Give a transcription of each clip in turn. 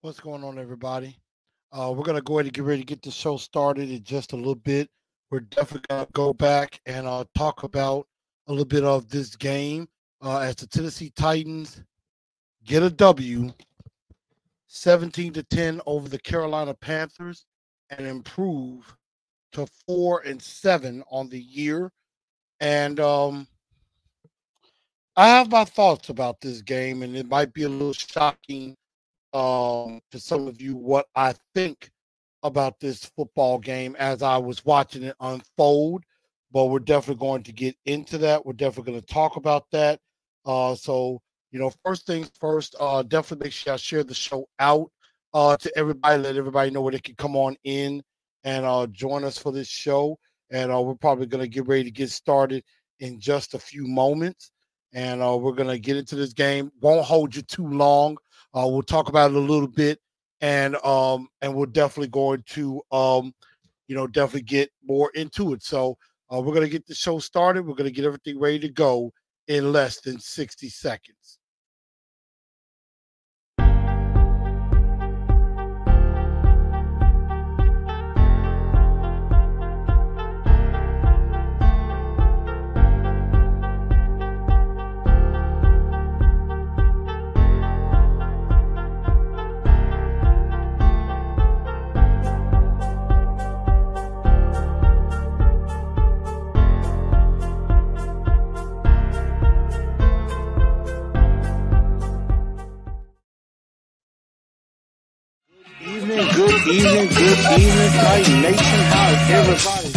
What's going on, everybody? We're going to go ahead and get ready to get the show started in just a little bit. We're definitely going to go back and talk about a little bit of this game as the Tennessee Titans get a W 17-10 over the Carolina Panthers and improve to 4-7 on the year. And I have my thoughts about this game, and it might be a little shocking to some of you what I think about this football game as I was watching it unfold. But we're definitely going to get into that. We're definitely going to talk about that. First things first, definitely make sure I share the show out to everybody. Let everybody know where they can come on in and join us for this show. And we're probably going to get ready to get started in just a few moments. And we're going to get into this game. Won't hold you too long. We'll talk about it a little bit, and we're definitely going to definitely get more into it. So we're going to get the show started. We're going to get everything ready to go in less than 60 seconds. Good evening, Titan Nation. How is everybody?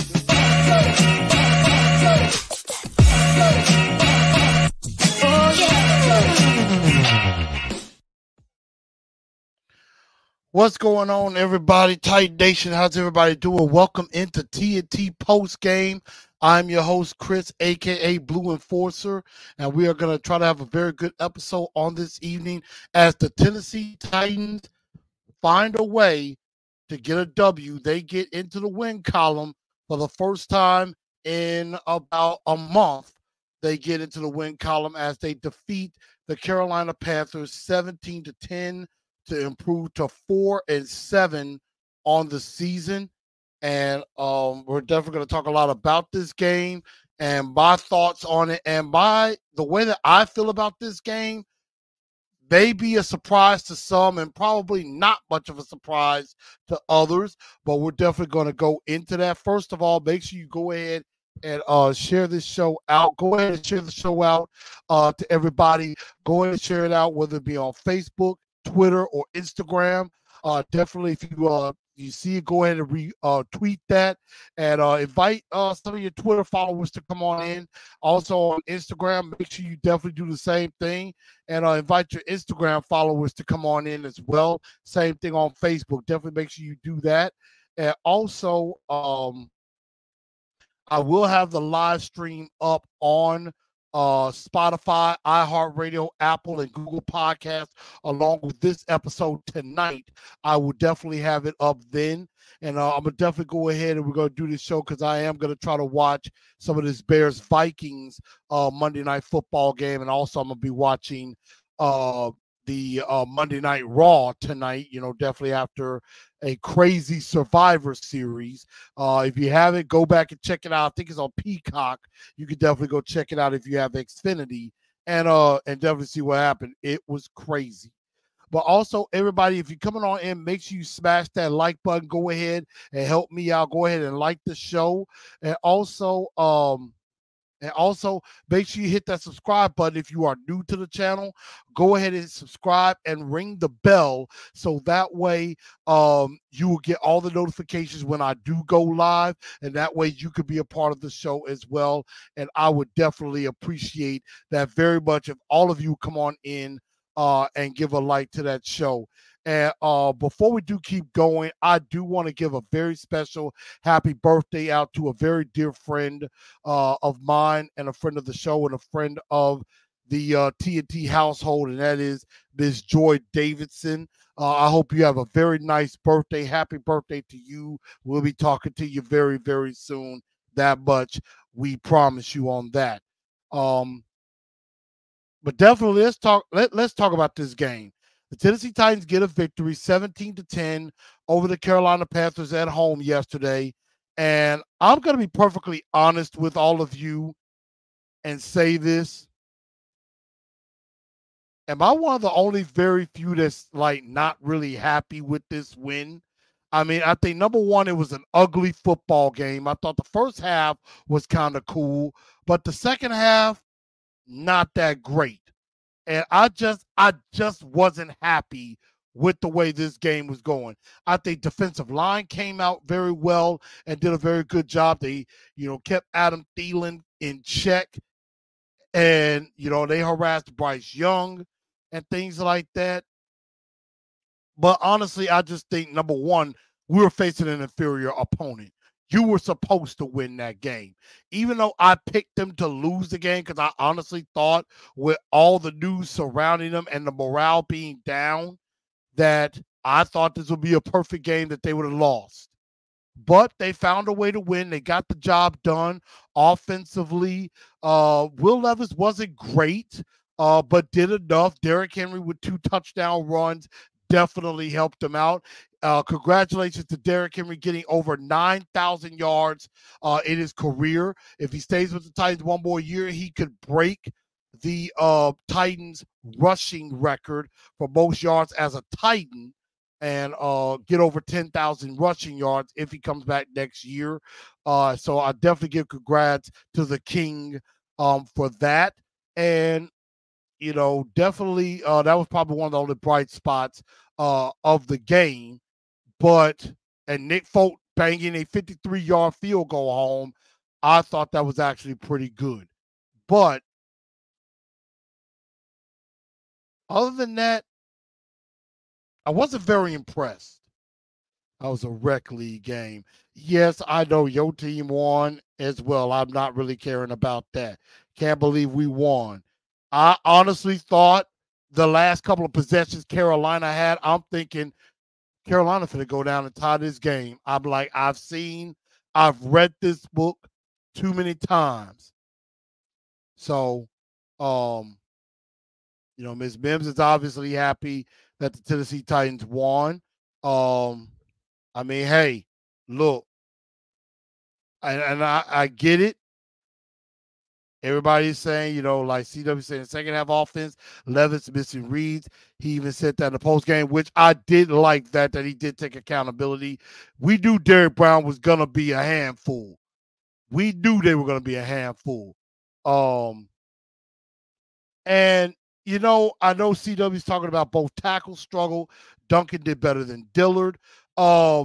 What's going on, everybody? Titan Nation, how's everybody doing? Welcome into TNT Postgame. I'm your host, Chris, a.k.a. Blue Enforcer, and we are going to try to have a very good episode on this evening as the Tennessee Titans find a way to get a W. They get into the win column for the first time in about a month. They get into the win column as they defeat the Carolina Panthers 17-10 to improve to 4-7 on the season. And we're definitely going to talk a lot about this game and my thoughts on it. And the way that I feel about this game may be a surprise to some and probably not much of a surprise to others, but we're definitely going to go into that. First of all, make sure you go ahead and share this show out. Go ahead and share the show out to everybody. Go ahead and share it out, whether it be on Facebook, Twitter, or Instagram. Definitely, if you see it, go ahead and retweet that and invite some of your Twitter followers to come on in. Also on Instagram, make sure you definitely do the same thing and invite your Instagram followers to come on in as well. Same thing on Facebook. Definitely make sure you do that. And also, I will have the live stream up on Spotify, iHeartRadio, Apple, and Google Podcasts, along with this episode tonight. I will definitely have it up then. And I'm going to definitely go ahead and we're going to do this show because I am going to try to watch some of this Bears-Vikings Monday Night Football game. And also I'm going to be watching the Monday Night Raw tonight, definitely after a crazy Survivor series. If you haven't, go back and check it out. I think it's on Peacock. You can definitely go check it out if you have Xfinity and definitely see what happened. It was crazy. But also, everybody, if you're coming on in, make sure you smash that like button. Go ahead and help me out. Go ahead and like the show. And also, make sure you hit that subscribe button if you are new to the channel. Go ahead and subscribe and ring the bell so that way you will get all the notifications when I do go live, and that way you could be a part of the show as well. And I would definitely appreciate that very much if all of you come on in and give a like to that show. And before we do keep going, I do want to give a very special happy birthday out to a very dear friend of mine and a friend of the show and a friend of the TNT household, and that is Ms. Joy Davidson. I hope you have a very nice birthday. Happy birthday to you. We'll be talking to you very, very soon. That much we promise you on that. But definitely let's talk about this game. The Tennessee Titans get a victory 17-10 over the Carolina Panthers at home yesterday. And I'm going to be perfectly honest with all of you and say this. Am I one of the only very few that's like not really happy with this win? I mean, I think number one, it was an ugly football game. I thought the first half was kind of cool, but the second half, not that great. And I just wasn't happy with the way this game was going. I think defensive line came out very well and did a very good job. They, kept Adam Thielen in check, and they harassed Bryce Young and things like that. But honestly, I just think number one, we were facing an inferior opponent. You were supposed to win that game. Even though I picked them to lose the game because I honestly thought with all the news surrounding them and the morale being down, that I thought this would be a perfect game that they would have lost. But they found a way to win. They got the job done offensively. Will Levis wasn't great, but did enough. Derrick Henry with 2 touchdown runs definitely helped him out. Congratulations to Derrick Henry getting over 9,000 yards in his career. If he stays with the Titans one more year, he could break the Titans rushing record for most yards as a Titan and get over 10,000 rushing yards if he comes back next year. So I definitely give congrats to the King for that. And, definitely that was probably one of the only bright spots of the game. And Nick Folk banging a 53-yard field goal home, I thought that was actually pretty good. But other than that, I wasn't very impressed. That was a rec league game. Yes, I know your team won as well. I'm not really caring about that. Can't believe we won. I honestly thought the last couple of possessions Carolina had, I'm thinking Carolina finna go down and tie this game. I'm like, I've read this book too many times. So, Ms. Mims is obviously happy that the Tennessee Titans won. I mean, hey, look, and I get it. Everybody's saying, like CW saying, second half offense, Levis missing reads. He even said that in the post game, which I did like that he did take accountability. We knew Derrick Brown was gonna be a handful. We knew they were gonna be a handful. And I know CW's talking about both tackles struggle. Duncan did better than Dillard. I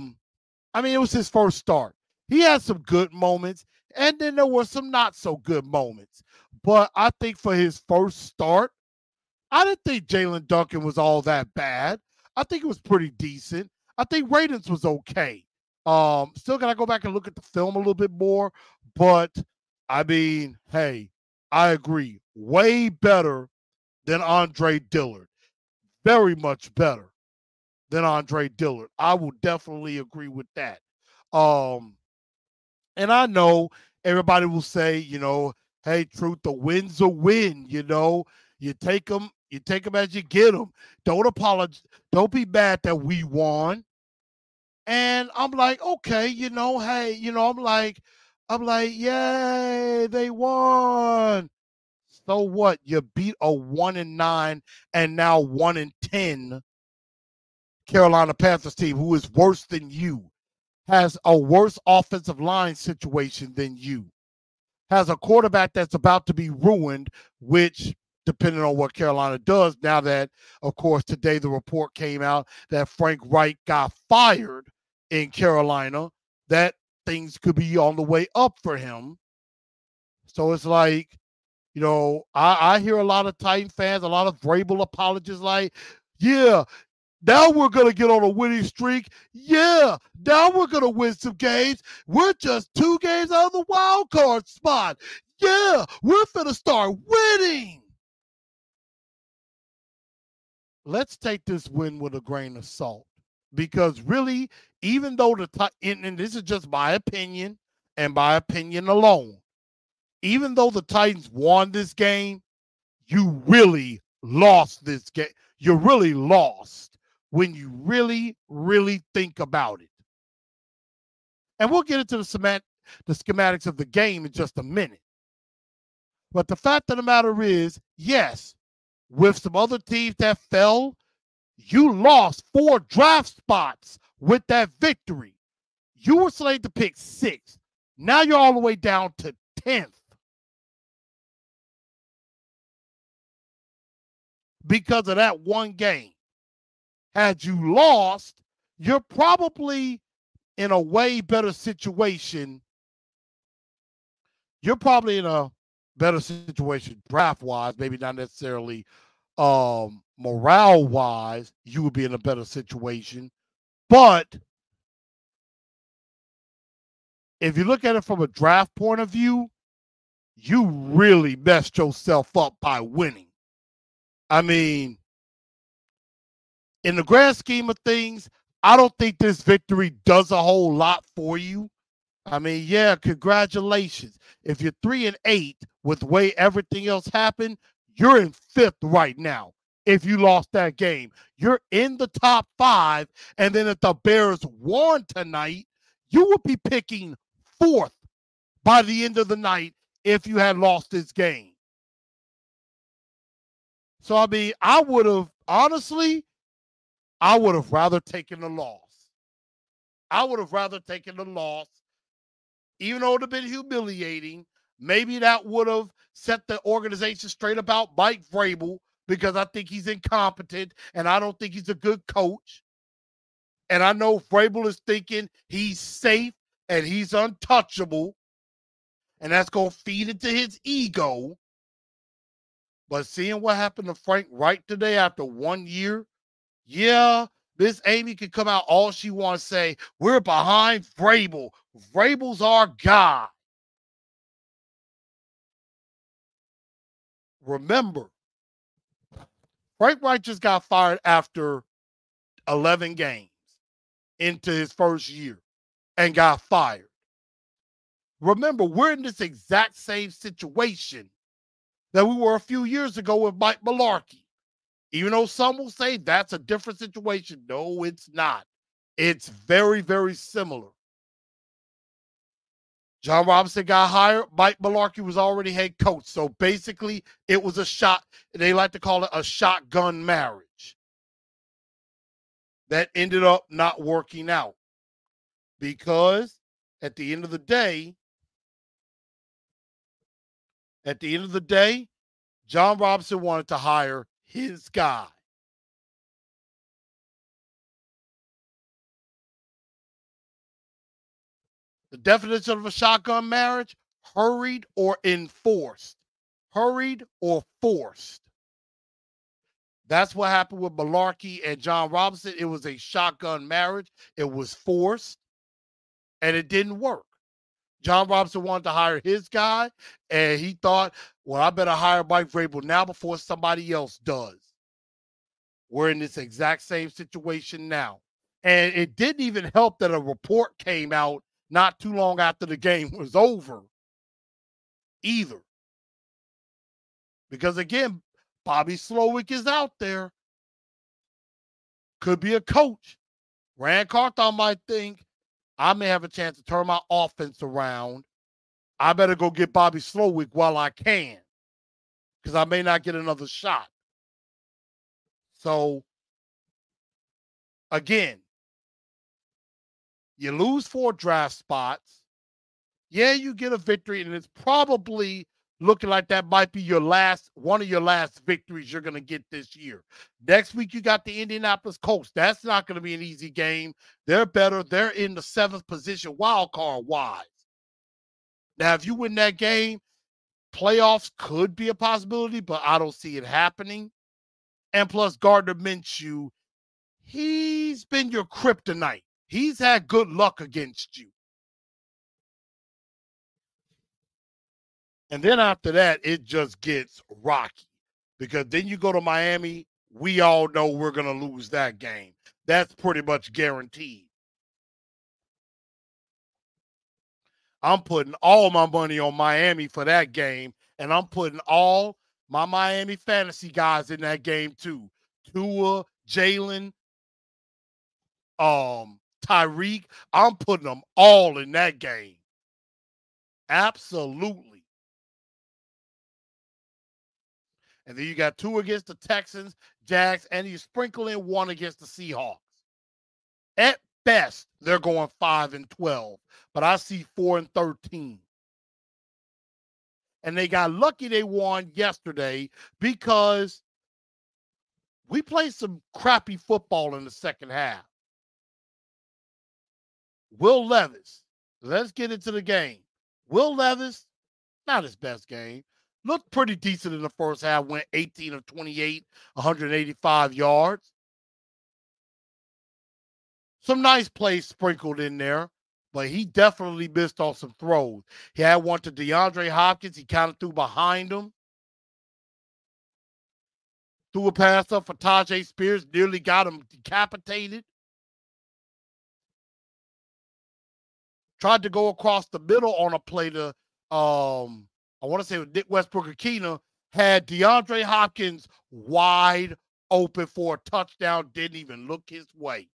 mean, it was his first start. He had some good moments, and then there were some not so good moments. But I think for his first start, I didn't think Jalen Duncan was all that bad. I think it was pretty decent. I think Radens was okay. Still gotta go back and look at the film a little bit more. But I mean, hey, I agree. Way better than Andre Dillard. Very much better than Andre Dillard. I will definitely agree with that. And I know everybody will say, hey, Truth, the win's a win. You take them as you get them. Don't apologize. Don't be mad that we won. And I'm like, okay, hey, I'm like, yay, they won. So what? You beat a 1-9 and now 1-10 Carolina Panthers team, who is worse than you, has a worse offensive line situation than you, has a quarterback that's about to be ruined, which, depending on what Carolina does, now that, of course, today the report came out that Frank Reich got fired in Carolina, that things could be on the way up for him. So it's like, I hear a lot of Titan fans, a lot of Vrabel apologists like, yeah, now we're going to get on a winning streak. Yeah, now we're going to win some games. We're just 2 games out of the wild card spot. Yeah, we're going to start winning. Let's take this win with a grain of salt. Because really, even though and this is just my opinion and my opinion alone, even though the Titans won this game, you really lost this game. You really lost when you really, really think about it. And we'll get into the schematics of the game in just a minute. But the fact of the matter is, yes, with some other teams that fell, you lost 4 draft spots with that victory. You were slated to pick 6th. Now you're all the way down to 10th. Because of that one game. Had you lost, you're probably in a way better situation. You're probably in a better situation draft-wise, maybe not necessarily morale-wise. You would be in a better situation. But if you look at it from a draft point of view, you really messed yourself up by winning. I mean, in the grand scheme of things, I don't think this victory does a whole lot for you. I mean, yeah, congratulations. If you're 3-8 with the way everything else happened, you're in 5th right now. If you lost that game, you're in the top 5. And then if the Bears won tonight, you would be picking 4th by the end of the night if you had lost this game. So, I mean, I would have rather taken the loss. I would have rather taken the loss, even though it would have been humiliating. Maybe that would have set the organization straight about Mike Vrabel, because I think he's incompetent and I don't think he's a good coach. And I know Vrabel is thinking he's safe and he's untouchable, and that's going to feed into his ego. But seeing what happened to Frank Reich today after 1 year, yeah, Miss Amy can come out all she wants to say, we're behind Vrabel. Vrabel's our guy. Remember, Frank Reich just got fired after 11 games into his first year and got fired. Remember, we're in this exact same situation that we were a few years ago with Mike Mularkey. Even though some will say that's a different situation. No, it's not. It's very, very similar. John Robinson got hired. Mike Mularkey was already head coach. So basically, it was a shot. They like to call it a shotgun marriage. That ended up not working out. Because at the end of the day, John Robinson wanted to hire his guy. The definition of a shotgun marriage: hurried or enforced. Hurried or forced. That's what happened with Mularkey and John Robinson. It was a shotgun marriage. It was forced, and it didn't work. John Robinson wanted to hire his guy, and he thought, well, I better hire Mike Vrabel now before somebody else does. We're in this exact same situation now. And it didn't even help that a report came out not too long after the game was over either. Because, again, Bobby Slowick is out there. Could be a coach. Rand Carthon might think, I may have a chance to turn my offense around. I better go get Bobby Slowick while I can, because I may not get another shot. So, again, you lose 4 draft spots. Yeah, you get a victory, and it's probably looking like that might be one of your last victories you're going to get this year. Next week, you got the Indianapolis Colts. That's not going to be an easy game. They're better. They're in the 7th position wild card wise. Now, if you win that game, playoffs could be a possibility, but I don't see it happening. And plus, Gardner Minshew, he's been your kryptonite. He's had good luck against you. And then after that, it just gets rocky, because then you go to Miami. We all know we're going to lose that game. That's pretty much guaranteed. I'm putting all my money on Miami for that game, and I'm putting all My Miami fantasy guys in that game too. Tua, Jalen, Tyreek. I'm putting them all in that game. Absolutely. And then you got 2 against the Texans, Jags, and you sprinkle in 1 against the Seahawks. At best, they're going 5-12, but I see 4-13. And they got lucky they won yesterday because we played some crappy football in the second half. Will Levis, let's get into the game. Will Levis, not his best game. Looked pretty decent in the first half, went 18 of 28, 185 yards. Some nice plays sprinkled in there, but he definitely missed on some throws. He had one to DeAndre Hopkins. He kind of threw behind him. Threw a pass up for Tajay Spears, nearly got him decapitated. Tried to go across the middle on a play to, I want to say with Nick Westbrook-Akina, had DeAndre Hopkins wide open for a touchdown, didn't even look his way.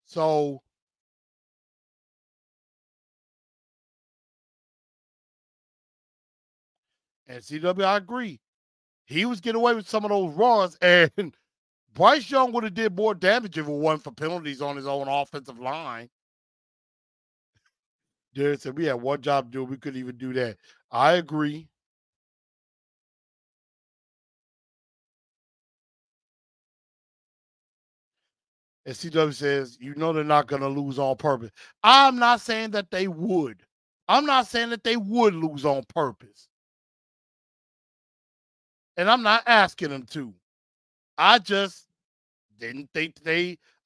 So, and CW, I agree. He was getting away with some of those runs, and Bryce Young would have did more damage if it wasn't for penalties on his own offensive line. Jared said we had one job to do. We couldn't even do that. I agree. And CW says, you know they're not going to lose on purpose. I'm not saying that they would. I'm not saying that they would lose on purpose. And I'm not asking them to. I just didn't think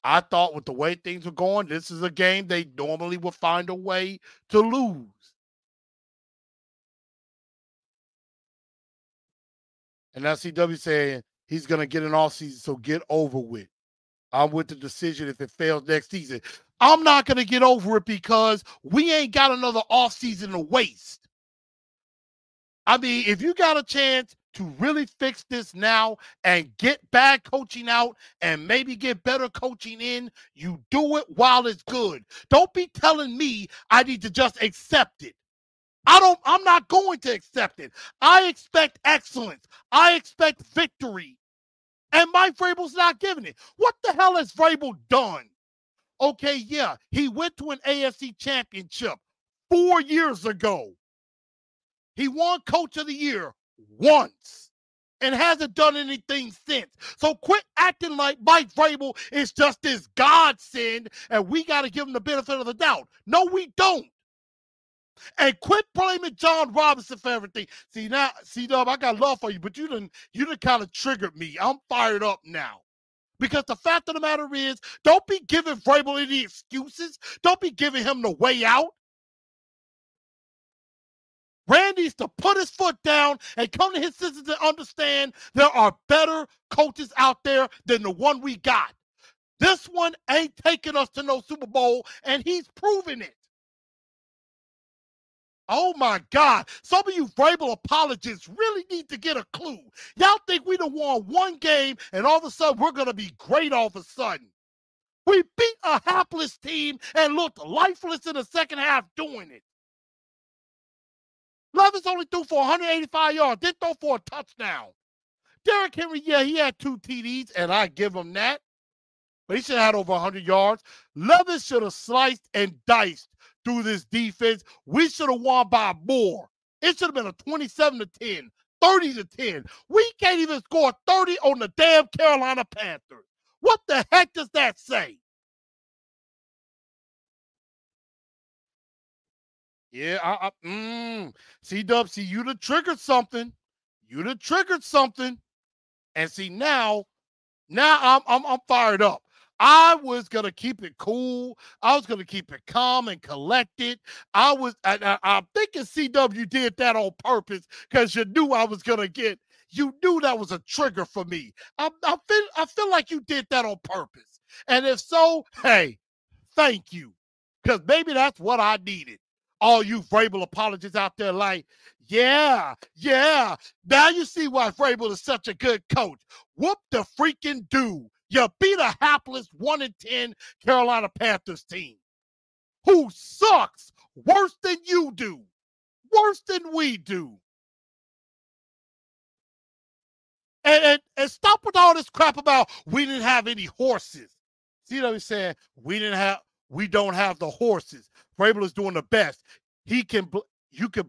I thought with the way things were going, this is a game they normally would find a way to lose. And now CW saying he's going to get an offseason, so get over with. I'm with the decision if it fails next season. I'm not going to get over it because we ain't got another offseason to waste. I mean, if you got a chance to really fix this now and get bad coaching out and maybe get better coaching in, you do it while it's good. Don't be telling me I need to just accept it. I'm not going to accept it. I expect excellence. I expect victory. And Mike Vrabel's not giving it. What the hell has Vrabel done? Okay, yeah, he went to an AFC championship 4 years ago. He won Coach of the Year once and hasn't done anything since. So quit acting like Mike Vrabel is just this godsend and we got to give him the benefit of the doubt. No, we don't. And quit blaming John Robinson for everything. See, now, C-Dub, I got love for you, but you done kind of triggered me. I'm fired up now. Because the fact of the matter is, don't be giving Vrabel any excuses. Don't be giving him the way out. Rand needs to put his foot down and come to his senses and understand there are better coaches out there than the one we got. This one ain't taking us to no Super Bowl, and he's proven it. Oh, my God. Some of you Vrabel apologists really need to get a clue. Y'all think we done won one game, and all of a sudden we're going to be great all of a sudden. We beat a hapless team and looked lifeless in the second half doing it. Levis only threw for 185 yards, didn't throw for a touchdown. Derrick Henry, yeah, he had 2 TDs, and I give him that. But he should have had over 100 yards. Levis should have sliced and diced through this defense. We should have won by more. It should have been a 27-10, 30-10. We can't even score 30 on the damn Carolina Panthers. What the heck does that say? Yeah, C-Dub, see, you done triggered something. You done triggered something. And see, now I'm fired up. I was gonna keep it cool. I was gonna keep it calm and collected. I'm thinking CW did that on purpose because you knew I was gonna get. You knew that was a trigger for me. I feel like you did that on purpose. And if so, hey, thank you. Because maybe that's what I needed. All you Vrabel apologists out there like, yeah. Now you see why Vrabel is such a good coach. Whoop the freaking do. You beat a hapless 1-10 Carolina Panthers team who sucks worse than you do, worse than we do. And stop with all this crap about we didn't have any horses. See what I'm saying? We don't have the horses. Vrabel is doing the best. You can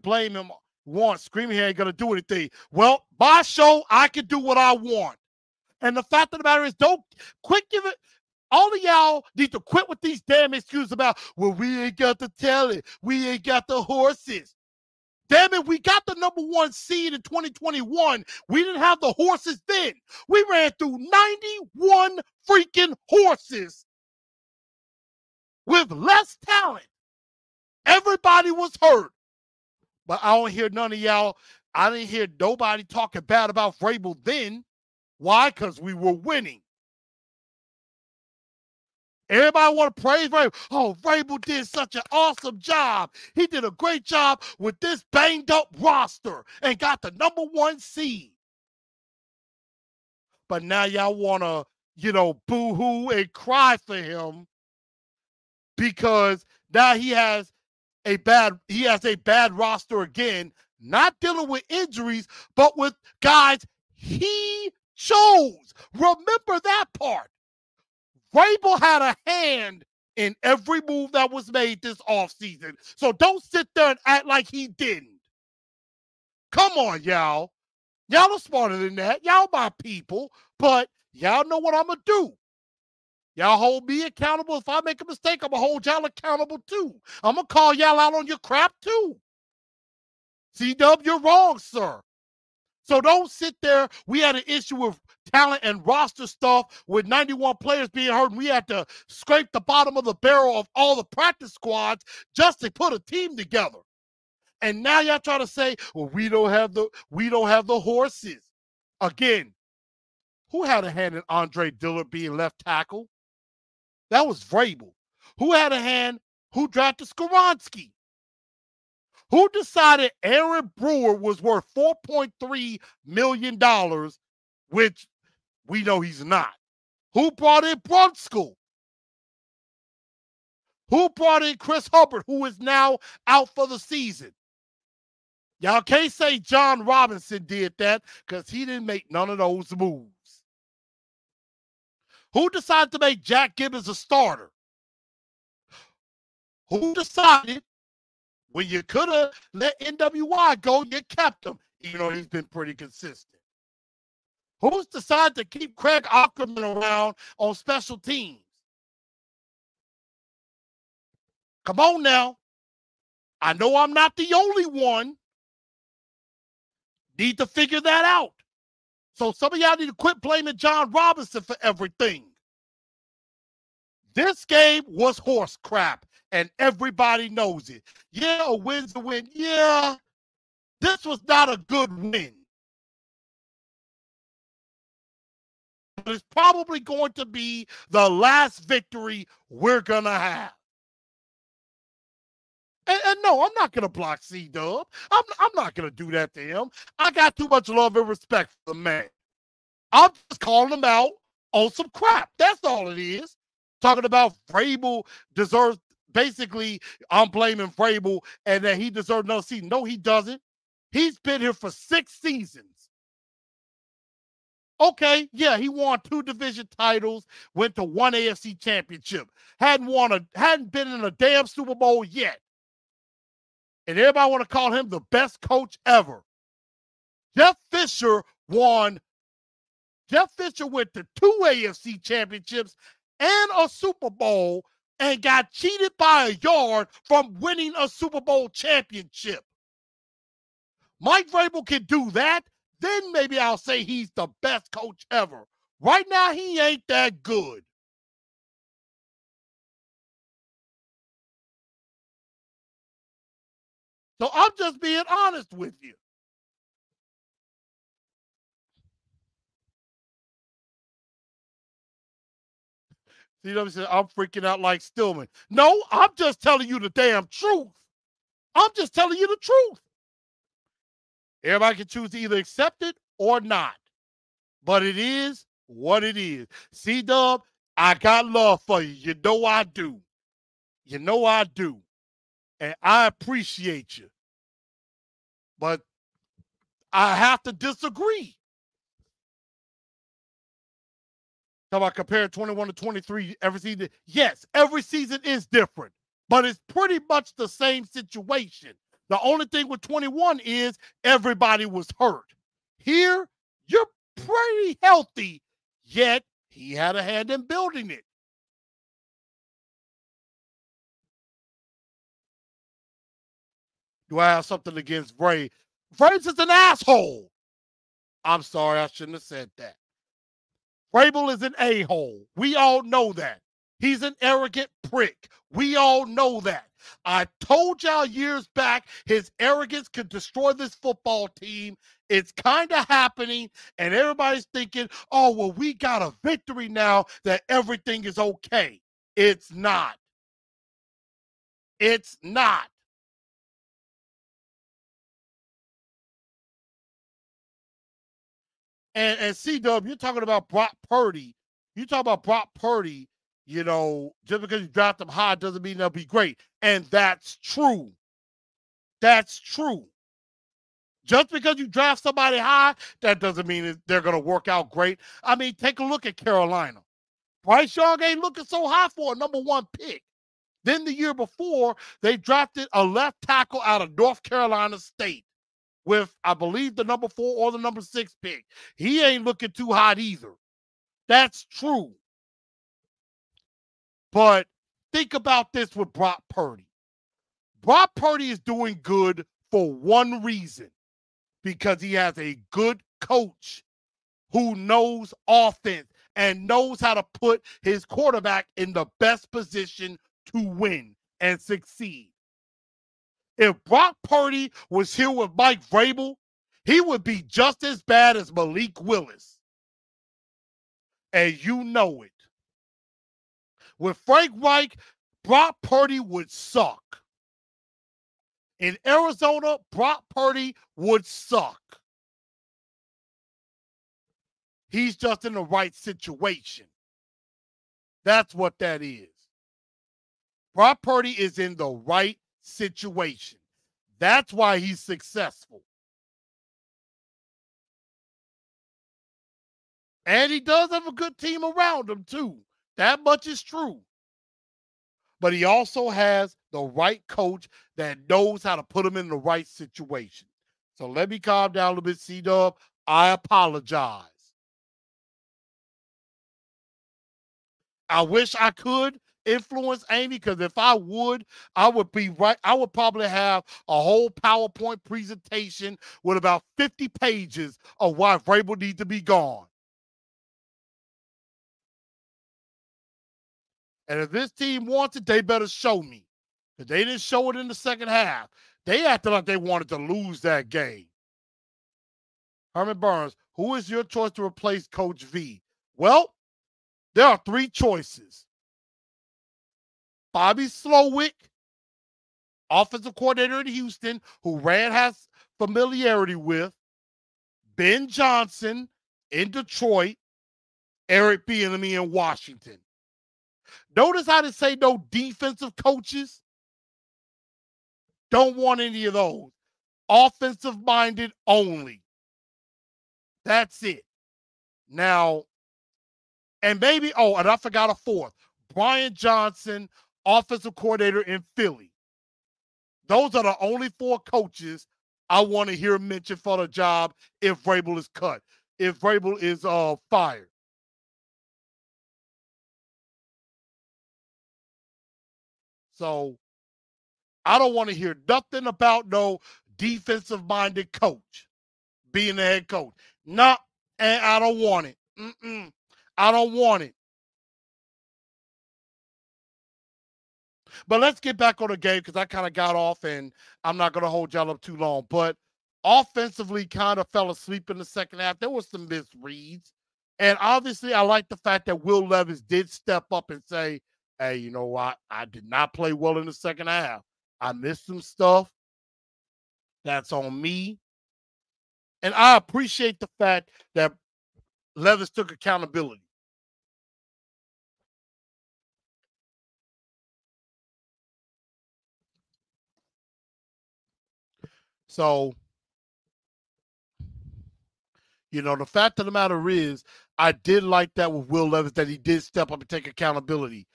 blame him once. Screaming he ain't gonna do anything. Well, my show, I can do what I want. And the fact of the matter is, don't quit giving. All of y'all need to quit with these damn excuses about, well, we ain't got the talent. We ain't got the horses. Damn it, we got the number 1 seed in 2021. We didn't have the horses then. We ran through 91 freaking horses with less talent. Everybody was hurt. But I don't hear none of y'all. I didn't hear nobody talking bad about Vrabel then. Why? Because we were winning. Everybody want to praise Vrabel. Oh, Vrabel did such an awesome job. He did a great job with this banged up roster and got the number 1 seed. But now y'all want to, boo-hoo and cry for him because now he has a bad roster again, not dealing with injuries, but with guys he chose. Remember that part. Vrabel had a hand in every move that was made this offseason. So don't sit there and act like he didn't. Come on, y'all. Y'all are smarter than that. Y'all my people, but y'all know what I'm going to do. Y'all hold me accountable. If I make a mistake, I'm going to hold y'all accountable too. I'm going to call y'all out on your crap too. C-Dub, you're wrong, sir. So don't sit there. We had an issue with talent and roster stuff with 91 players being hurt, and we had to scrape the bottom of the barrel of all the practice squads just to put a team together. And now y'all try to say, well, we don't have the horses. Again, who had a hand in Andre Dillard being left tackle? That was Vrabel. Who had a hand? Who drafted Skoronski? Who decided Aaron Brewer was worth $4.3 million, which we know he's not? Who brought in Brunskill? Who brought in Chris Hubbard, who is now out for the season? Y'all can't say John Robinson did that because he didn't make none of those moves. Who decided to make Jack Gibbons a starter? Who decided when you could have let NWI go, you kept him, even though he's been pretty consistent? Who's decided to keep Craig Ackerman around on special teams? Come on now. I know I'm not the only one. Need to figure that out. So some of y'all need to quit blaming John Robinson for everything. This game was horse crap, and everybody knows it. Yeah, a win's a win. Yeah, this was not a good win. But it's probably going to be the last victory we're going to have. And no, I'm not going to block C-Dub. I'm not going to do that to him. I got too much love and respect for the man. I'm just calling him out on some crap. That's all it is. Talking about Vrabel deserves, basically, I'm blaming Vrabel and that he deserves another season. No, he doesn't. Hadn't been here for 6 seasons. Okay, yeah, he won 2 division titles, went to 1 AFC championship. Hadn't been in a damn Super Bowl yet. And everybody want to call him the best coach ever. Jeff Fisher went to 2 AFC championships and a Super Bowl and got cheated by a yard from winning a Super Bowl championship. Mike Vrabel can do that, then maybe I'll say he's the best coach ever. Right now, he ain't that good. So I'm just being honest with you. CW said, I'm freaking out like Stillman. No, I'm just telling you the damn truth. I'm just telling you the truth. Everybody can choose to either accept it or not. But it is what it is. C-Dub, I got love for you. You know I do. You know I do. And I appreciate you. But I have to disagree. Talk about comparing 21 to 23 every season. Yes, every season is different, but it's pretty much the same situation. The only thing with 21 is everybody was hurt. Here, you're pretty healthy, yet he had a hand in building it. Do I have something against Bray? Braves is an asshole. I'm sorry, I shouldn't have said that. Vrabel is an a-hole. We all know that. He's an arrogant prick. We all know that. I told y'all years back his arrogance could destroy this football team. It's kind of happening, and everybody's thinking, oh, well, we got a victory now that everything is okay. It's not. It's not. And C-Dub, you're talking about Brock Purdy. You talk about Brock Purdy, you know, just because you draft them high doesn't mean they'll be great. And that's true. That's true. Just because you draft somebody high, that doesn't mean they're going to work out great. I mean, take a look at Carolina. Bryce Young ain't looking so high for a number one pick. Then the year before, they drafted a left tackle out of North Carolina State with, I believe, the number 4 or the number 6 pick. He ain't looking too hot either. That's true. But think about this with Brock Purdy. Brock Purdy is doing good for one reason, because he has a good coach who knows offense and knows how to put his quarterback in the best position to win and succeed. If Brock Purdy was here with Mike Vrabel, he would be just as bad as Malik Willis. And you know it. With Frank Reich, Brock Purdy would suck. In Arizona, Brock Purdy would suck. He's just in the right situation. That's what that is. Brock Purdy is in the right situation. That's why he's successful. And he does have a good team around him, too. That much is true. But he also has the right coach that knows how to put him in the right situation. So let me calm down a little bit, C-Dub. I apologize. I wish I could influence Amy, because if I would be right. I would probably have a whole PowerPoint presentation with about 50 pages of why Vrabel needs to be gone. And if this team wants it, they better show me. Because they didn't show it in the second half. They acted like they wanted to lose that game. Herman Burns, who is your choice to replace Coach V? Well, there are 3 choices. Bobby Slowick, offensive coordinator in Houston, who Rand has familiarity with. Ben Johnson in Detroit. Eric Bieniemy in Washington. Notice how they say no defensive coaches? Don't want any of those. Offensive-minded only. That's it. Now, and maybe, and I forgot a 4th. Brian Johnson, offensive coordinator in Philly. Those are the only 4 coaches I want to hear mentioned for the job if Vrabel is cut, if Vrabel is fired. So I don't want to hear nothing about no defensive-minded coach being the head coach. Nah, and I don't want it. I don't want it. But let's get back on the game, because I kind of got off, and I'm not going to hold y'all up too long. But offensively, kind of fell asleep in the second half. There were some misreads. And obviously, I like the fact that Will Levis did step up and say, hey, you know what? I did not play well in the second half. I missed some stuff. That's on me. And I appreciate the fact that Levis took accountability. So, the fact of the matter is, I did like that with Will Levis that he did step up and take accountability.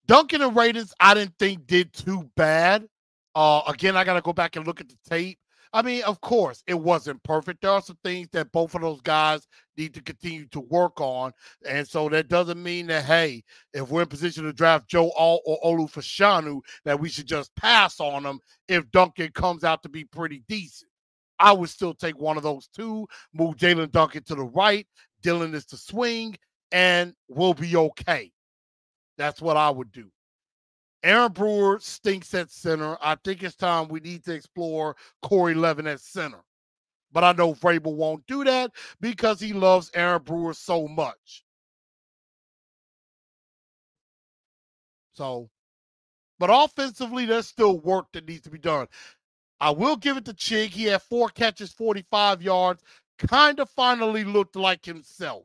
Duncan and Raiders, I didn't think did too bad. Again, I got to go back and look at the tape. I mean, of course, it wasn't perfect. There are some things that both of those guys need to continue to work on. And so that doesn't mean that, hey, if we're in position to draft Joe All or Olu Fashanu, that we should just pass on them if Duncan comes out to be pretty decent. I would still take one of those two, move Jalen Duncan to the right, Dylan is to swing, and we'll be okay. That's what I would do. Aaron Brewer stinks at center. I think it's time we need to explore Corey Levin at center. But I know Vrabel won't do that because he loves Aaron Brewer so much. So, but offensively, there's still work that needs to be done. I will give it to Chig. He had 4 catches, 45 yards. Kind of finally looked like himself.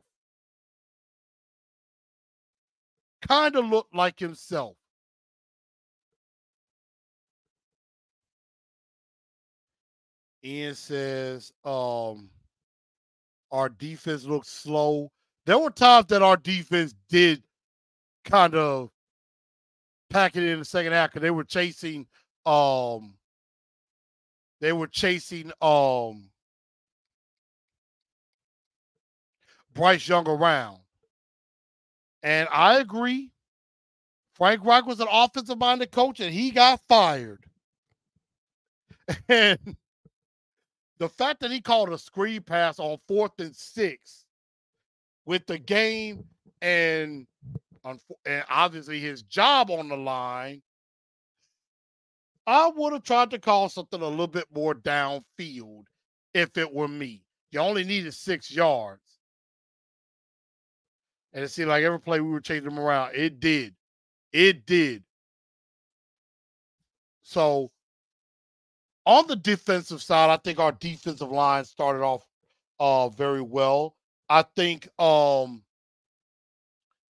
Kind of looked like himself. Ian says, our defense looks slow. There were times that our defense did kind of pack it in the second half because they were chasing Bryce Young around. And I agree. Frank Reich was an offensive minded coach and he got fired. And the fact that he called a screen pass on 4th and 6 with the game and obviously his job on the line, I would have tried to call something a little bit more downfield if it were me. You only needed 6 yards. And it seemed like every play we were chasing them around, it did. It did. So on the defensive side, I think our defensive line started off very well. I think I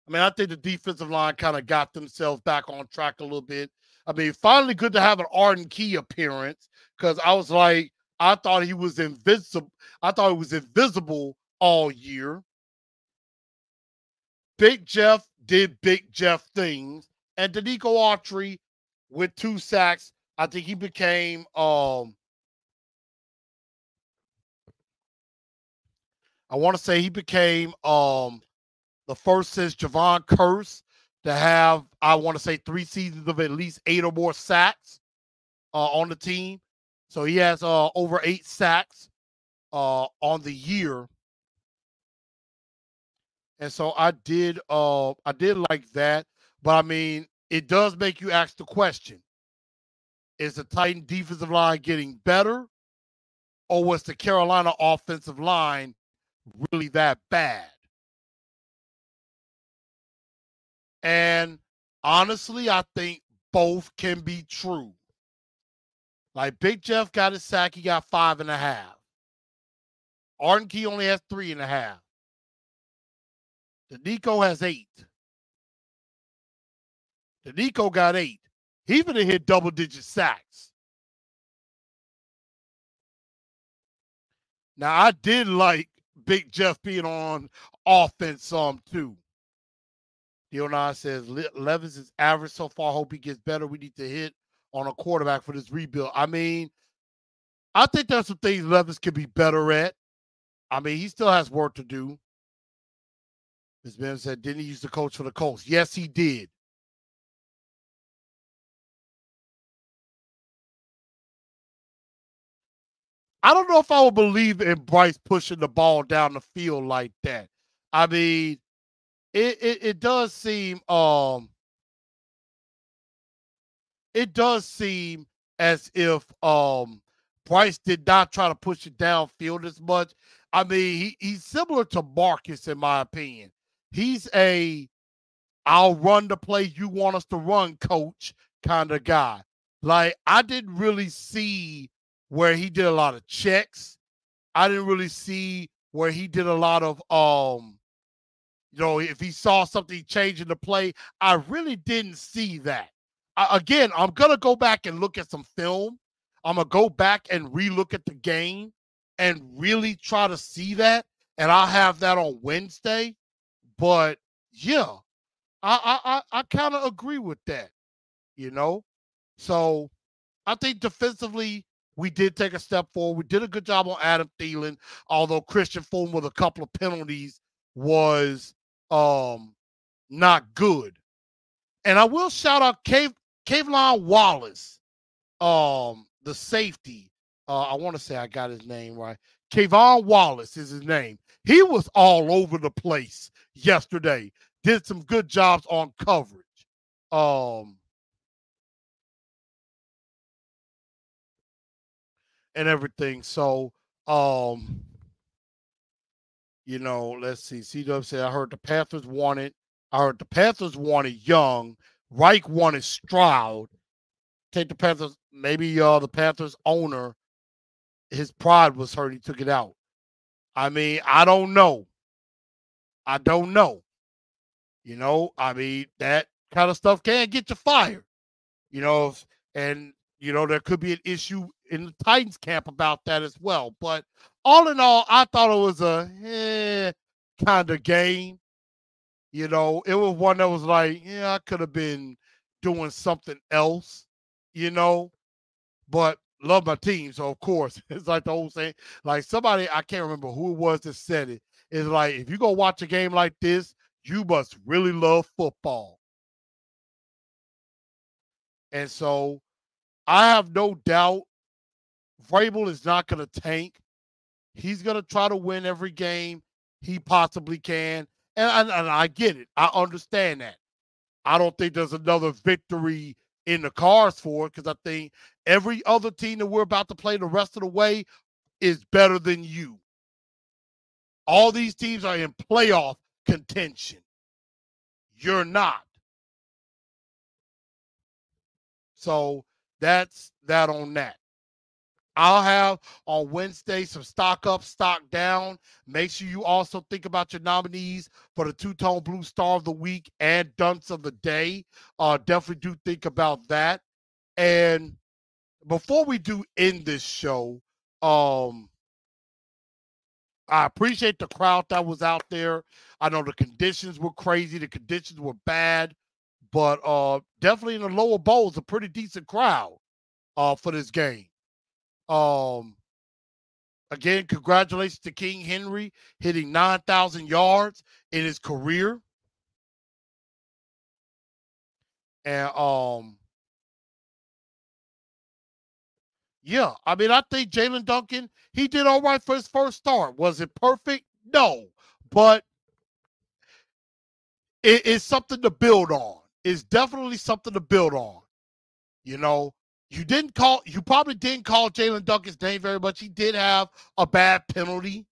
think the defensive line kind of got themselves back on track a little bit. I mean, finally good to have an Arden Key appearance because I was like, I thought he was invincible. I thought he was invisible all year. Big Jeff did Big Jeff things. And Danico Autry with 2 sacks. I think he became I want to say he became the first since Javon Curse to have, I want to say, 3 seasons of at least 8 or more sacks on the team. So he has over 8 sacks on the year. And so I did like that. But I mean, it does make you ask the question. Is the Titan defensive line getting better? Or was the Carolina offensive line really that bad? And honestly, I think both can be true. Like Big Jeff got his sack, he got 5.5. Arden Key only has 3.5. Danico has 8. Danico got 8. He's gonna hit double-digit sacks. Now I did like Big Jeff being on offense some too. Dionai says Levis is average so far. Hope he gets better. We need to hit on a quarterback for this rebuild. I mean, I think there's some things Levis could be better at. I mean, he still has work to do. Ms. Ben said, didn't he use the coach for the Colts? Yes, he did. I don't know if I would believe in Bryce pushing the ball down the field like that. I mean, it does seem as if Bryce did not try to push it downfield as much. I mean, he's similar to Marcus in my opinion. He's a I'll run the play you want us to run, coach, kind of guy. Like, I didn't really see where he did a lot of checks. I didn't really see where he did a lot of if he saw something changing the play. I really didn't see that. Again, I'm gonna go back and look at some film. I'm gonna go back and relook at the game and really try to see that. And I'll have that on Wednesday. But yeah, I kind of agree with that, you know. So I think defensively we did take a step forward. We did a good job on Adam Thielen, although Christian Fulton with a couple of penalties was not good. And I will shout out Kavlon Wallace, the safety. I want to say I got his name right. Kavon Wallace is his name. He was all over the place yesterday. Did some good jobs on coverage. Um, and everything. So, um, let's see. CW said I heard the Panthers wanted. I heard the Panthers wanted Young. Reich wanted Stroud. Take the Panthers. Maybe the Panthers owner, his pride was hurt. He took it out. I mean, I don't know. I don't know. I mean, that kind of stuff can get you fired. And there could be an issue in the Titans camp about that as well. But all in all, I thought it was a kind of game. It was one that was like, yeah, I could have been doing something else, you know, but love my team. So, of course, it's like the old saying, like somebody, I can't remember who it was that said it. It's like, if you go watch a game like this, you must really love football. And so I have no doubt Vrabel is not going to tank. He's going to try to win every game he possibly can. And I get it. I understand that. I don't think there's another victory in the cards for it because I think every other team that we're about to play the rest of the way is better than you. All these teams are in playoff contention. You're not. So that's that on that. I'll have on Wednesday some stock up, stock down. Make sure you also think about your nominees for the two-tone blue star of the week and dunce of the day. Definitely do think about that. And before we do end this show, I appreciate the crowd that was out there. I know the conditions were crazy, the conditions were bad, but definitely in the lower bowls, a pretty decent crowd for this game. Um, Again, congratulations to King Henry hitting 9,000 yards in his career. And yeah, I mean, I think Jalen Duncan, he did all right for his first start. Was it perfect? No, but it's something to build on. It's definitely something to build on. You know, you probably didn't call Jalen Duncan's name very much. He did have a bad penalty.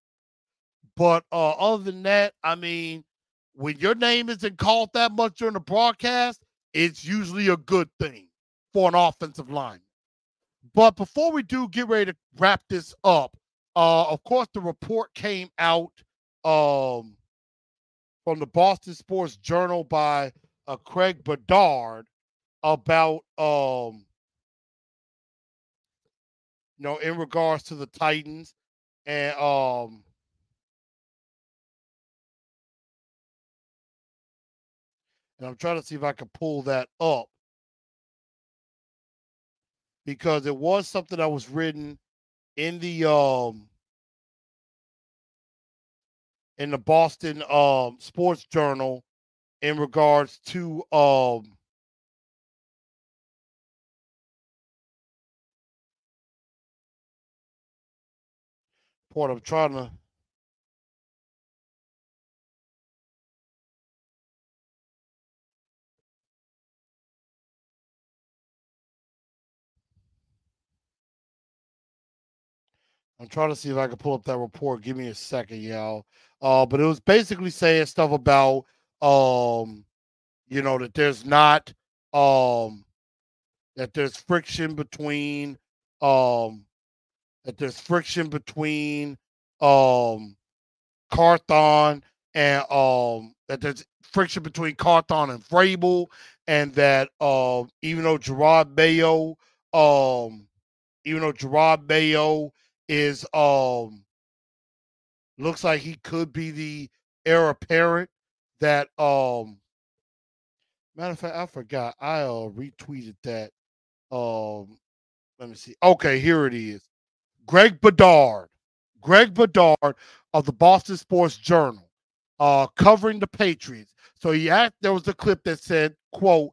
But other than that, I mean, when your name isn't called that much during the broadcast, it's usually a good thing for an offensive line. But before we do get ready to wrap this up, of course, the report came out um, from the Boston Sports Journal by Craig Bedard about in regards to the Titans and I'm trying to see if I can pull that up because it was something that was written in the Boston Sports Journal in regards to what I'm trying to. I'm trying to see if I can pull up that report. Give me a second, y'all. But it was basically saying stuff about that there's not that there's friction between um that there's friction between um Carthon and that there's friction between Carthon and Vrabel, and that um even though Gerard Mayo is looks like he could be the heir apparent, that matter of fact, I forgot. I retweeted that. Um Let me see. Okay, here it is. Greg Bedard. Greg Bedard of the Boston Sports Journal, covering the Patriots. So there was a clip that said, quote,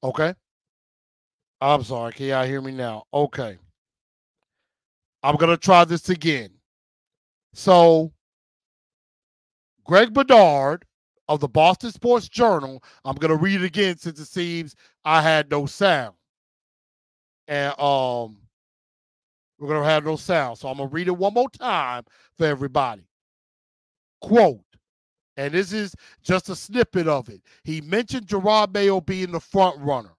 okay. I'm sorry. Can y'all hear me now? Okay. I'm going to try this again. So, Greg Bedard of the Boston Sports Journal, I'm going to read it again since it seems I had no sound. And we're going to have no sound. So, I'm going to read it one more time for everybody. Quote, and this is just a snippet of it. He mentioned Gerard Mayo being the front runner,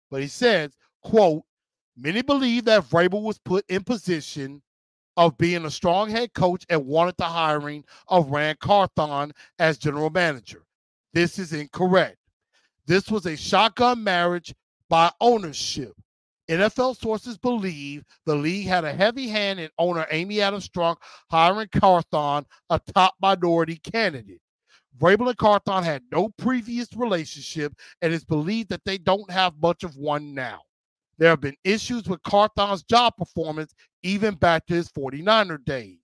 but he says, quote, many believe that Vrabel was put in position of being a strong head coach and wanted the hiring of Rand Carthon as general manager. This is incorrect. This was a shotgun marriage by ownership. NFL sources believe the league had a heavy hand in owner Amy Adams Strunk hiring Carthon, a top minority candidate. Vrabel and Carthon had no previous relationship, and it's believed that they don't have much of one now. There have been issues with Carthon's job performance even back to his 49er days.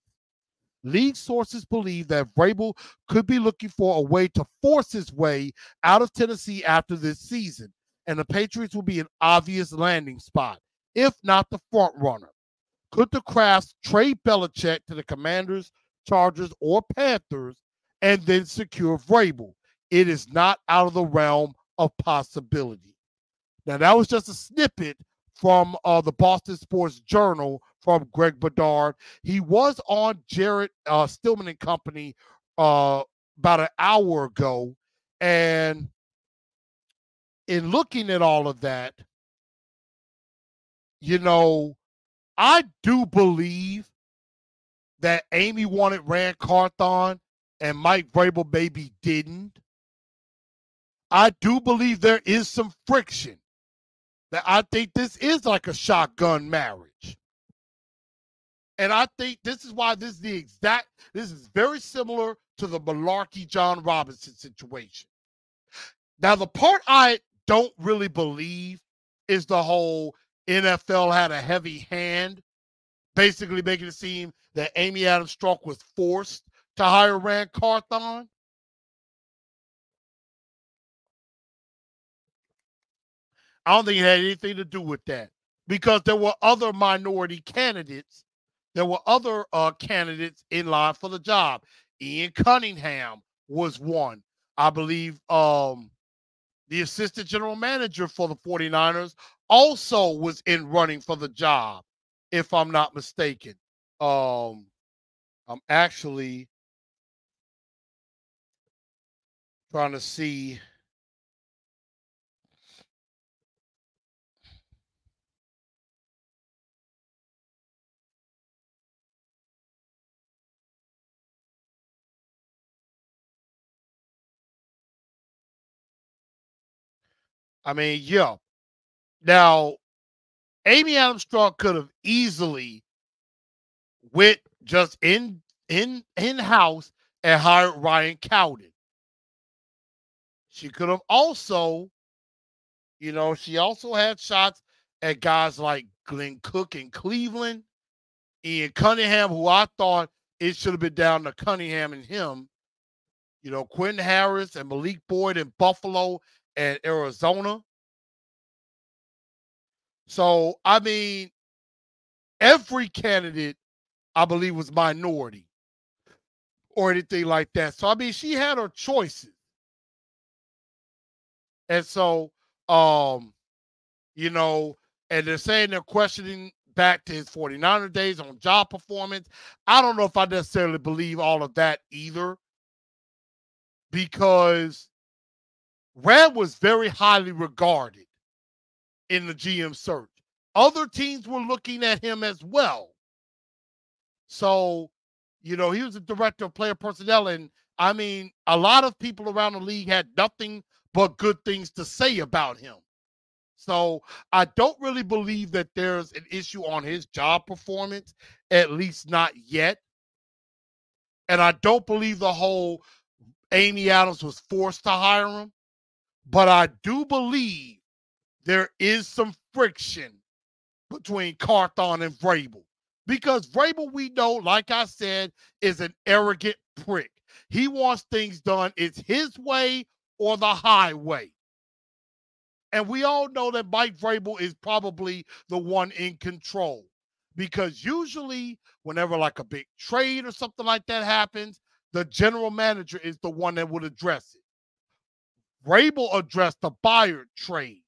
League sources believe that Vrabel could be looking for a way to force his way out of Tennessee after this season, and the Patriots will be an obvious landing spot, if not the front runner. Could the Crafts trade Belichick to the Commanders, Chargers, or Panthers and then secure Vrabel? It is not out of the realm of possibility. Now, that was just a snippet from the Boston Sports Journal from Greg Bedard. He was on Jared Stillman and Company about an hour ago. And in looking at all of that, I do believe that Amy wanted Rand Carthon and Mike Vrabel maybe didn't. I do believe there is some friction. That I think this is like a shotgun marriage. And I think this is why this is very similar to the Malarkey John Robinson situation. Now, the part I don't really believe is the whole NFL had a heavy hand, basically making it seem that Amy Adams Strunk was forced to hire Rand Carthon. I don't think it had anything to do with that because there were other minority candidates. There were other candidates in line for the job. Ian Cunningham was one. I believe the assistant general manager for the 49ers also was in running for the job, if I'm not mistaken. I'm actually trying to see. I mean, yeah. Now, Amy Adams Strunk could have easily went just in house and hired Ryan Cowden. She could have also, she also had shots at guys like Glenn Cook in Cleveland, Ian Cunningham, who I thought it should have been down to Cunningham and him. Quentin Harris and Malik Boyd in Buffalo and Arizona. So, I mean, every candidate, I believe, was minority or anything like that. So, I mean, she had her choices. And so, you know, and they're saying they're questioning back to his 49er days on job performance. I don't know if I necessarily believe all of that either, because Rand was very highly regarded in the GM search. Other teams were looking at him as well. So, he was a director of player personnel, and I mean, a lot of people around the league had nothing but good things to say about him. So I don't really believe that there's an issue on his job performance, at least not yet. And I don't believe the whole Amy Adams was forced to hire him. But I do believe there is some friction between Carthon and Vrabel. Because Vrabel, we know, like I said, is an arrogant prick. He wants things done. It's his way or the highway. And we all know that Mike Vrabel is probably the one in control, because usually whenever like a big trade or something like that happens, the general manager is the one that would address it. Vrabel addressed the Byard trade.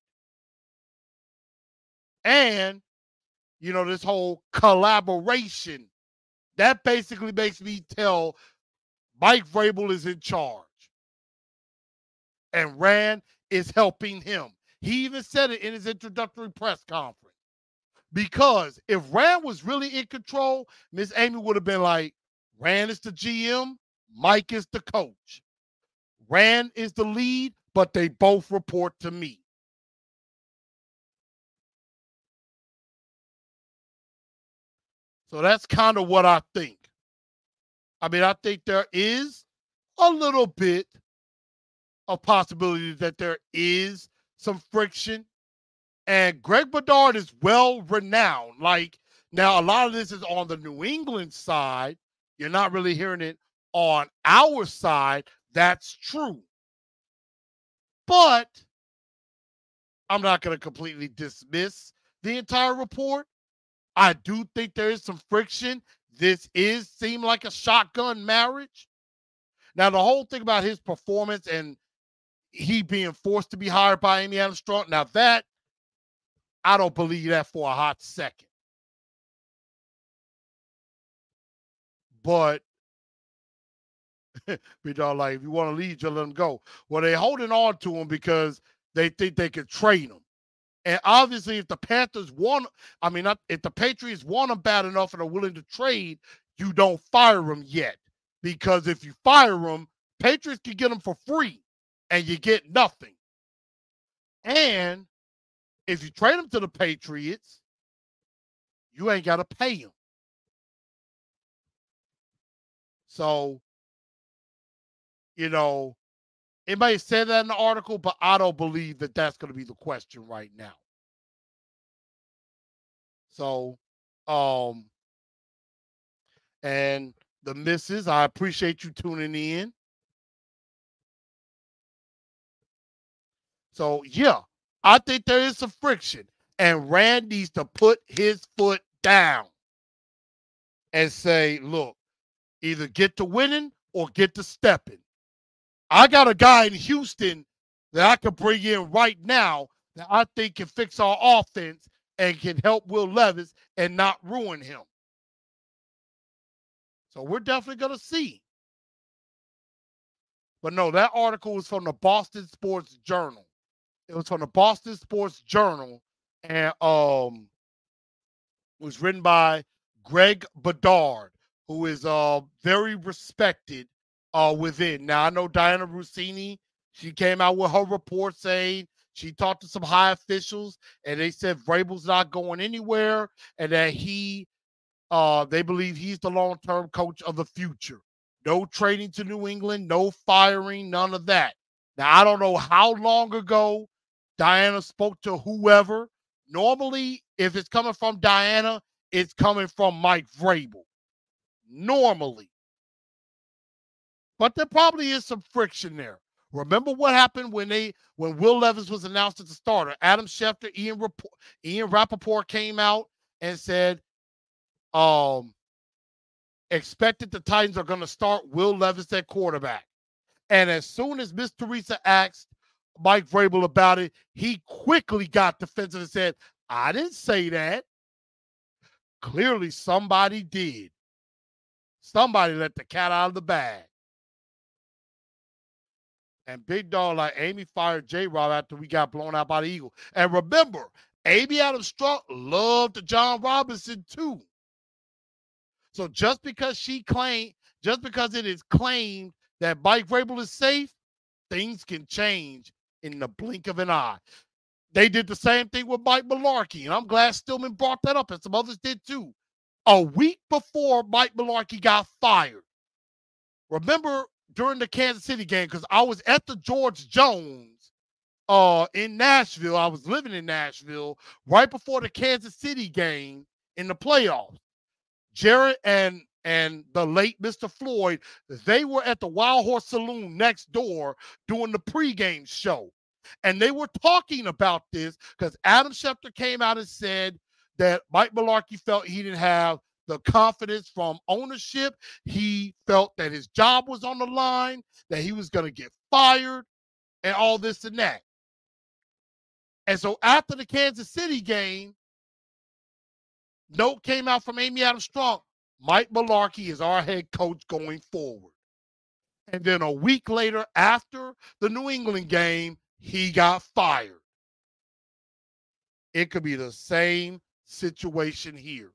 And, this whole collaboration, that basically makes me tell Mike Vrabel is in charge. And Rand is helping him. He even said it in his introductory press conference. Because if Rand was really in control, Miss Amy would have been like, Rand is the GM, Mike is the coach. Rand is the lead, but they both report to me. So that's kind of what I think. I mean, I think there is a little bit of possibility that there is some friction. And Greg Bedard is well renowned. Like, now a lot of this is on the New England side. You're not really hearing it on our side. That's true. But I'm not going to completely dismiss the entire report. I do think there is some friction. This seem like a shotgun marriage. Now, the whole thing about his performance and he being forced to be hired by Amy Adams Strunk, now that, I don't believe that for a hot second. But, like, if you want to leave, just let him go. Well, they're holding on to him because they think they could trade him. And obviously, if the Panthers want, if the Patriots want him bad enough and are willing to trade, you don't fire him yet. Because if you fire him, Patriots can get him for free and you get nothing. And if you trade him to the Patriots, you ain't got to pay him. So, it may say that in the article, but I don't believe that that's going to be the question right now. So, and the missus, I appreciate you tuning in. So, yeah, I think there is some friction. And Rand needs to put his foot down and say, look, either get to winning or get to stepping. I got a guy in Houston that I can bring in right now that I think can fix our offense and can help Will Levis and not ruin him. So we're definitely going to see. But no, that article was from the Boston Sports Journal. It was from the Boston Sports Journal, and was written by Greg Bedard, who is very respected within. Now, I know Diana Rossini, she came out with her report saying She talked to some high officials, and they said Vrabel's not going anywhere, and that they believe he's the long-term coach of the future. No trading to New England, no firing, none of that. Now, I don't know how long ago Diana spoke to whoever. Normally, if it's coming from Diana, it's coming from Mike Vrabel. Normally. But there probably is some friction there. Remember what happened when Will Levis was announced as the starter? Adam Schefter, Ian Rappaport came out and said, expected the Titans are going to start Will Levis at quarterback. And as soon as Miss Teresa asked Mike Vrabel about it, he quickly got defensive and said, I didn't say that. Clearly somebody did. Somebody let the cat out of the bag. And big dog like Amy fired J-Rob after we got blown out by the Eagles. And remember, Amy Adams-Strunk loved John Robinson too. So just because it is claimed that Mike Vrabel is safe, things can change in the blink of an eye. They did the same thing with Mike Mularkey, and I'm glad Stillman brought that up, and some others did too. A week before Mike Mularkey got fired, remember during the Kansas City game, because I was at the George Jones in Nashville. I was living in Nashville right before the Kansas City game in the playoffs. Jared and the late Mr. Floyd, they were at the Wild Horse Saloon next door doing the pregame show. And they were talking about this because Adam Schefter came out and said that Mike Mularkey felt he didn't have the confidence from ownership. He felt that his job was on the line, that he was going to get fired, and all this and that. And so after the Kansas City game, note came out from Amy Adams-Strunk, Mike Mularkey is our head coach going forward. And then a week later, after the New England game, he got fired. It could be the same situation here.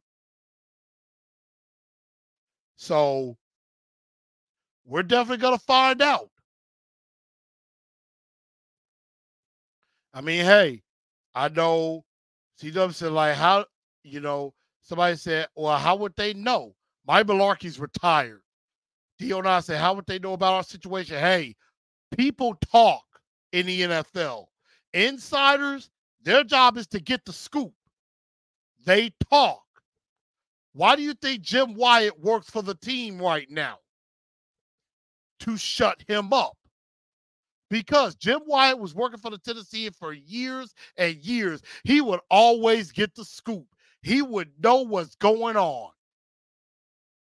So we're definitely going to find out. I mean, hey, I know CW said, like, how, somebody said, well, how would they know? Mike Mularkey's retired. Dion said, how would they know about our situation? Hey, people talk in the NFL. Insiders, their job is to get the scoop. They talk. Why do you think Jim Wyatt works for the team right now? To shut him up. Because Jim Wyatt was working for the Tennessee for years and years. He would always get the scoop. He would know what's going on.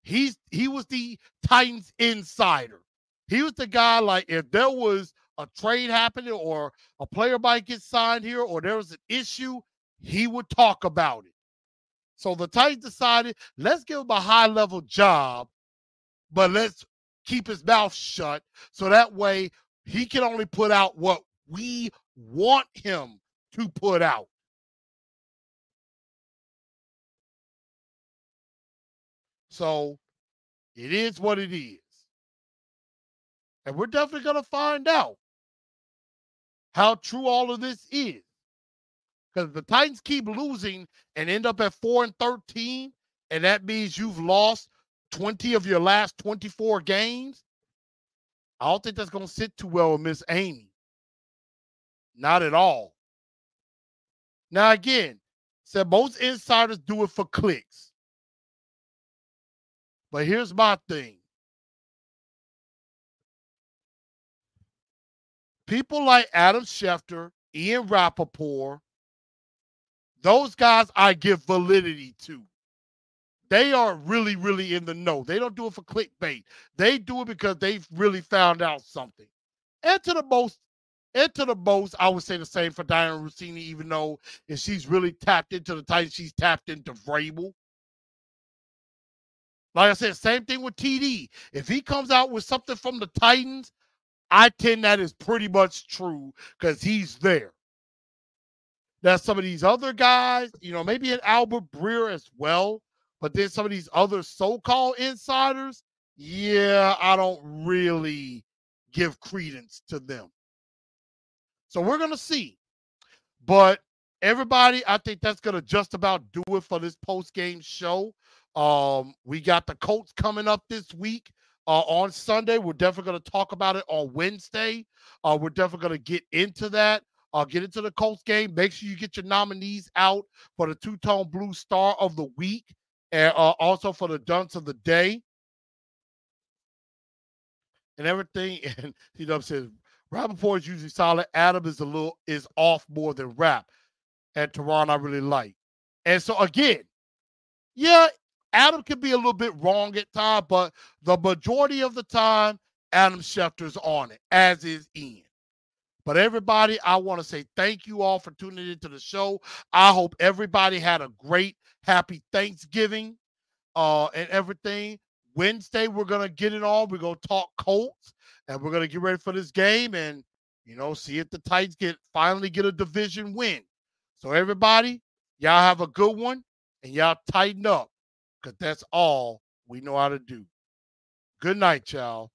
He was the Titans insider. He was the guy, like, if there was a trade happening or a player might get signed here or there was an issue, he would talk about it. So the Titans decided, let's give him a high-level job, but let's keep his mouth shut so that way he can only put out what we want him to put out. So it is what it is. And we're definitely going to find out how true all of this is. Because the Titans keep losing and end up at 4-13, and that means you've lost 20 of your last 24 games. I don't think that's going to sit too well with Miss Amy. Not at all. Now, again, said most insiders do it for clicks. But here's my thing. People like Adam Schefter, Ian Rappaport, those guys I give validity to. They are really, really in the know. They don't do it for clickbait. They do it because they've really found out something. And to the most, I would say the same for Diana Rossini, even though if she's really tapped into the Titans, she's tapped into Vrabel. Like I said, same thing with TD. If he comes out with something from the Titans, I tend that is pretty much true because he's there. Now, some of these other guys, maybe an Albert Breer as well, but then some of these other so-called insiders, yeah, I don't really give credence to them. So we're going to see. But everybody, I think that's going to just about do it for this post-game show. We got the Colts coming up this week on Sunday. We're definitely going to talk about it on Wednesday. We're definitely going to get into that. Get into the Colts game. Make sure you get your nominees out for the Two-Tone Blue Star of the Week and also for the Dunce of the Day and everything. And says Rappaport is usually solid. Adam is off more than Rap. And Teron I really like. And so again, yeah, Adam can be a little bit wrong at times, but the majority of the time, Adam Schefter's on it, as is Ian. But everybody, I want to say thank you all for tuning into the show. I hope everybody had a great, happy Thanksgiving and everything. Wednesday, we're going to get it on. We're going to talk Colts, and we're going to get ready for this game and, see if the Titans finally get a division win. So everybody, y'all have a good one, and y'all tighten up, because that's all we know how to do. Good night, y'all.